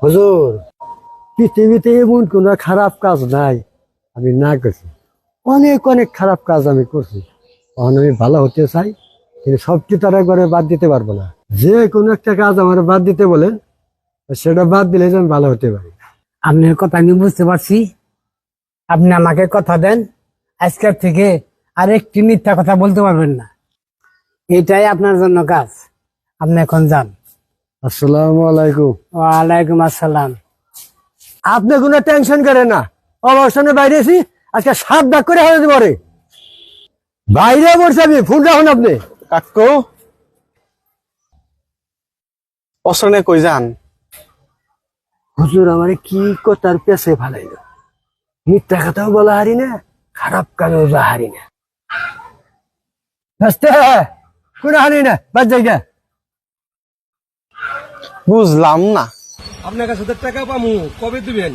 হুজুর, পৃথিবীতে এমন কোন খারাপ কাজ নাই আমি না করছি। অনেক অনেক খারাপ কাজ আমি করছি। তখন আমি ভালো হতে চাই, কিন্তু সবটি তার একবারে বাদ দিতে পারবো না। যে কোনো একটা কাজ আমার বাদ দিতে বলেন, সেটা বাদ দিলে যে আমি ভালো হতে পারি। আপনার কথা আমি বুঝতে পারছি। আপনি আমাকে কথা দেন, আজকের থেকে আর একটি মিথ্যা কথা বলতে পারবেন না। এটাই আপনার জন্য কাজ। আপনি এখন যান। আসসালামু আলাইকুম। ওয়ালাইকুম আসসালাম। আপনি কোনো টেনশন করেন না, অবসরে বাইরে আছি, আজকে 7 ভাগ করে হয়ে যাবে রে। বাইরে বসে আমি ফোন রাখুন আপনি। কাকু অসনে কই যান? হুজুর আমার কি কথার পেছে ফালাইল, মিথ্যা কথাও বলা হারি না, খারাপ কাজও যা হারি না। কোনো হারি না, বাদ জায়গা। বুঝলাম না। আপনার কাছে তো টাকা পামু, কবে দিবেন?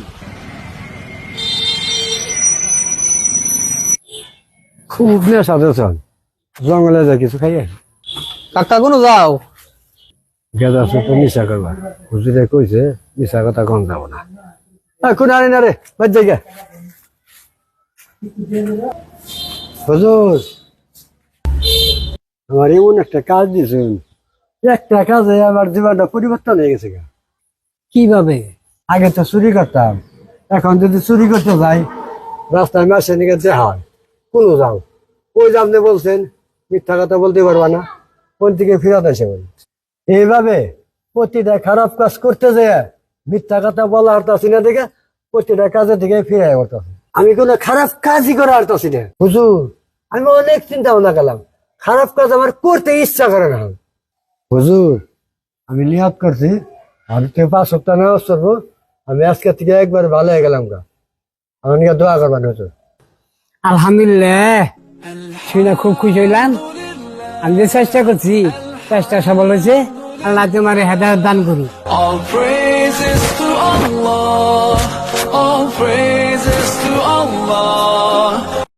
খুব নেশা দেন, জঙ্গলে যা কিছু খাই কাকা কোনো যাও? গেদা তো মিশা করবা। হুজুরে কইছে মিশা কথা কম যাবো না। কোনো হারি না রে, বাদ জায়গা। হুজুর আমার এমন একটা কাজ দিয়েছেন, একটা কাজে আমার জীবনটা পরিবর্তন হয়ে গেছে। কিভাবে? আগে তো চুরি করতাম, এখন যদি চুরি করতে যাই রাস্তায় মাসে নিকে যে হয় কোনো যাও, ওই যে আপনি বলছেন মিথ্যা কথা বলতে পারবা না, কোন থেকে ফেরত আসে বলি। এইভাবে প্রতিটা খারাপ কাজ করতে যায় মিথ্যা কথা বলা হারতাছি না, দেখে প্রতিটা কাজের দিকে ফিরে করতেছি। আমি কোনো খারাপ কাজই করে হারতাছি না হুজুর। আমি অনেক চিন্তা ভাবনা করলাম, খারাপ কাজ আমার করতে ইচ্ছা করে না হুজুর। আমি নিয়ত করছি আমি থেকে 5 সপ্তাহ নামাজ পড়বো, আমি আজকে থেকে একবার ভালো হয়ে গেলাম গা। আমার নিয়ে দোয়া করবেন হুজুর। আলহামদুলিল্লাহ, শুনে খুব খুশি হইলাম। আমি যে চেষ্টা করছি, চেষ্টা সফল হয়েছে। আল্লাহ তোমার হেদায়েত দান করুন। All praises to